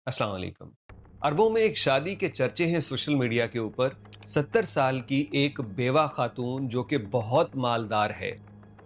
अस्सलाम वालेकुम। अरबों में एक शादी के चर्चे हैं सोशल मीडिया के ऊपर। 70 साल की एक बेवा खातून जो कि बहुत मालदार है,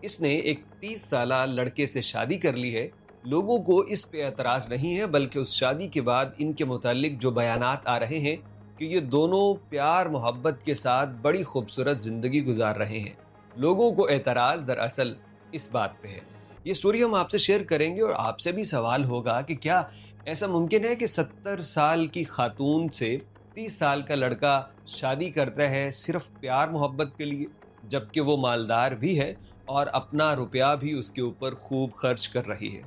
इसने एक 30 साला लड़के से शादी कर ली है। लोगों को इस पे एतराज नहीं है, बल्कि उस शादी के बाद इनके मुतालिक जो बयानात आ रहे हैं कि ये दोनों प्यार मोहब्बत के साथ बड़ी खूबसूरत जिंदगी गुजार रहे हैं। लोगों को एतराज दरअसल इस बात पे है। ये स्टोरी हम आपसे शेयर करेंगे और आपसे भी सवाल होगा कि क्या ऐसा मुमकिन है कि 70 साल की खातून से 30 साल का लड़का शादी करता है सिर्फ प्यार मोहब्बत के लिए, जबकि वो मालदार भी है और अपना रुपया भी उसके ऊपर खूब खर्च कर रही है।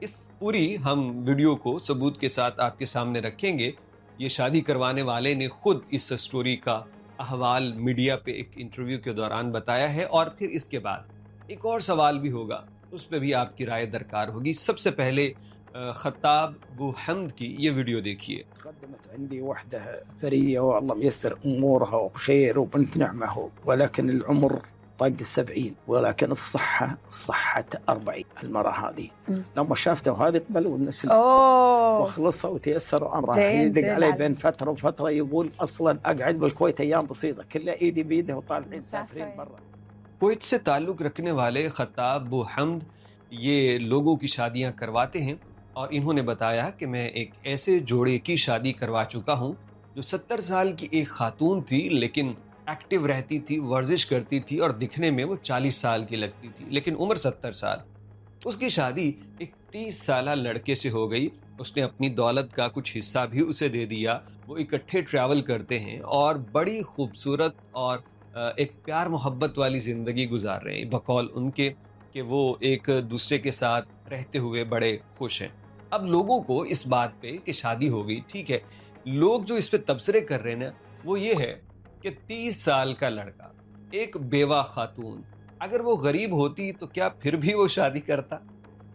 इस पूरी हम वीडियो को सबूत के साथ आपके सामने रखेंगे। ये शादी करवाने वाले ने खुद इस स्टोरी का अहवाल मीडिया पे एक इंटरव्यू के दौरान बताया है, और फिर इसके बाद एक और सवाल भी होगा, उस पर भी आपकी राय दरकार होगी। सबसे पहले खत्ताब बुहम्द की ये वीडियो देखिए। قدمت عندي وحدة ثرية والله ميسر أمورها وبخير وبنت نعمة ولكن العمر طق 70 ولكن الصحة صحة 40 المرأة هذه لما شافته هذه قبل والنفس وخلصها وتيسر أمرها يدق علي بين فترة وفترة يقول أصلا أقعد بالكويت أيام بسيطة كلها إيدي بيده وطالعين سافرين برا। कुवैत से ताल्लुक़ रखने वाले खत्ताब बुहम्द ये लोगों की शादियां करवाते हैं, और इन्होंने बताया कि मैं एक ऐसे जोड़े की शादी करवा चुका हूं जो 70 साल की एक खातून थी, लेकिन एक्टिव रहती थी, वर्जिश करती थी और दिखने में वो 40 साल की लगती थी, लेकिन उम्र 70 साल। उसकी शादी एक 30 साला लड़के से हो गई। उसने अपनी दौलत का कुछ हिस्सा भी उसे दे दिया। वो इकट्ठे ट्रैवल करते हैं और बड़ी खूबसूरत और एक प्यार मोहब्बत वाली ज़िंदगी गुजार रहे हैं, बकौल उनके कि वो एक दूसरे के साथ रहते हुए बड़े खुश हैं। अब लोगों को इस बात पे कि शादी हो गई, ठीक है, लोग जो इस पे तबसरे कर रहे हैं ना, वो ये है कि 30 साल का लड़का, एक बेवा खातून, अगर वो गरीब होती तो क्या फिर भी वो शादी करता?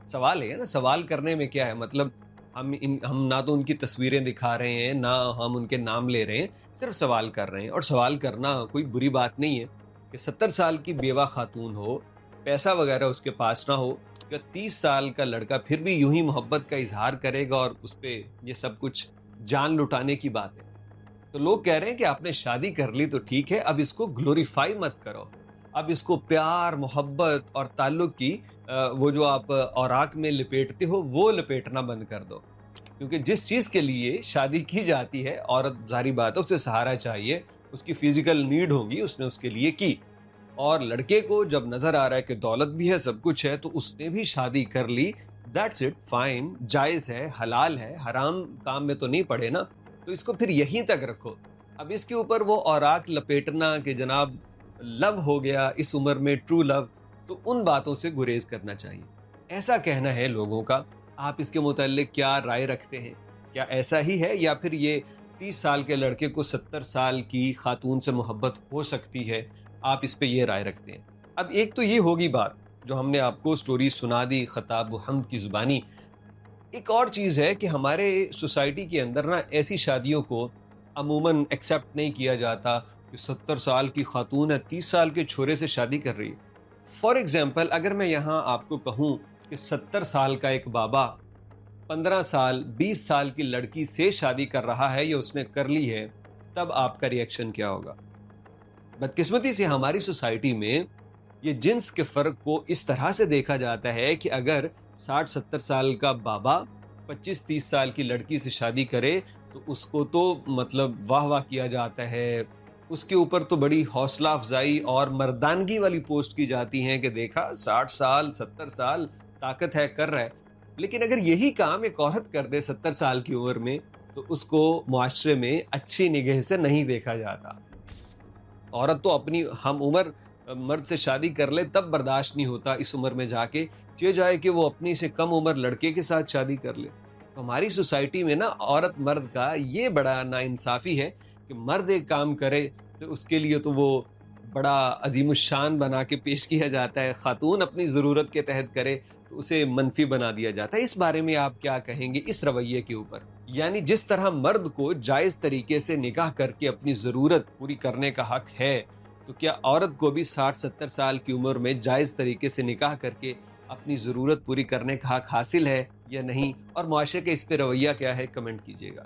सवाल है ना, सवाल करने में क्या है, मतलब हम ना तो उनकी तस्वीरें दिखा रहे हैं, ना हम उनके नाम ले रहे हैं, सिर्फ सवाल कर रहे हैं। और सवाल करना कोई बुरी बात नहीं है कि 70 साल की बेवा खातून हो, पैसा वगैरह उसके पास ना हो, क्या 30 साल का लड़का फिर भी यूं ही मोहब्बत का इजहार करेगा और उस पे ये सब कुछ जान लुटाने की बात है। तो लोग कह रहे हैं कि आपने शादी कर ली तो ठीक है, अब इसको ग्लोरीफाई मत करो, अब इसको प्यार मोहब्बत और ताल्लुक की वो जो आप औराक में लपेटते हो वो लपेटना बंद कर दो। क्योंकि जिस चीज़ के लिए शादी की जाती है, औरत जारी बात है उसे सहारा चाहिए, उसकी फिजिकल नीड होगी, उसने उसके लिए की। और लड़के को जब नजर आ रहा है कि दौलत भी है, सब कुछ है, तो उसने भी शादी कर ली। दैट्स इट, फाइन, जायज़ है, हलाल है, हराम काम में तो नहीं पड़े ना, तो इसको फिर यहीं तक रखो। अब इसके ऊपर वो औराक लपेटना कि जनाब लव हो गया इस उम्र में, ट्रू लव, तो उन बातों से गुरेज करना चाहिए। ऐसा कहना है लोगों का। आप इसके मुताल्लिक क्या राय रखते हैं? क्या ऐसा ही है, या फिर ये 30 साल के लड़के को 70 साल की खातून से मोहब्बत हो सकती है? आप इस पे ये राय रखते हैं। अब एक तो ये होगी बात जो हमने आपको स्टोरी सुना दी खत्ताब बुहम्द की ज़ुबानी। एक और चीज़ है कि हमारे सोसाइटी के अंदर ना ऐसी शादियों को अमूमन एक्सेप्ट नहीं किया जाता कि 70 साल की खातून है 30 साल के छोरे से शादी कर रही है। फॉर एग्जाम्पल, अगर मैं यहाँ आपको कहूँ कि 70 साल का एक बाबा 15 साल 20 साल की लड़की से शादी कर रहा है या उसने कर ली है, तब आपका रिएक्शन क्या होगा? बदकिस्मती से हमारी सोसाइटी में ये जिन्स के फ़र्क को इस तरह से देखा जाता है कि अगर 60-70 साल का बाबा 25-30 साल की लड़की से शादी करे तो उसको तो मतलब वाह वाह किया जाता है, उसके ऊपर तो बड़ी हौसला अफजाई और मर्दानगी वाली पोस्ट की जाती हैं कि देखा 60 साल 70 साल ताकत है, कर रहा है। लेकिन अगर यही काम एक औरत कर दे 70 साल की उम्र में, तो उसको मुआशरे में अच्छी निगाह से नहीं देखा जाता। औरत तो अपनी हम उम्र मर्द से शादी कर ले तब बर्दाश्त नहीं होता इस उम्र में जाके, चे जाए कि वो अपनी से कम उम्र लड़के के साथ शादी कर ले। तो हमारी सोसाइटी में ना औरत मर्द का ये बड़ा नाइंसाफ़ी है कि मर्द एक काम करे तो उसके लिए तो वो बड़ा अजीमुशान बना के पेश किया जाता है, खातून अपनी ज़रूरत के तहत करे तो उसे मनफी बना दिया जाता है। इस बारे में आप क्या कहेंगे इस रवैये के ऊपर? यानी जिस तरह मर्द को जायज़ तरीके से निकाह करके अपनी ज़रूरत पूरी करने का हक है, तो क्या औरत को भी 60-70 साल की उम्र में जायज़ तरीके से निकाह करके अपनी ज़रूरत पूरी करने का हक हासिल है? یا نہیں، اور معاشرے کا اس پہ رویہ کیا ہے، کمنٹ کیجیے گا.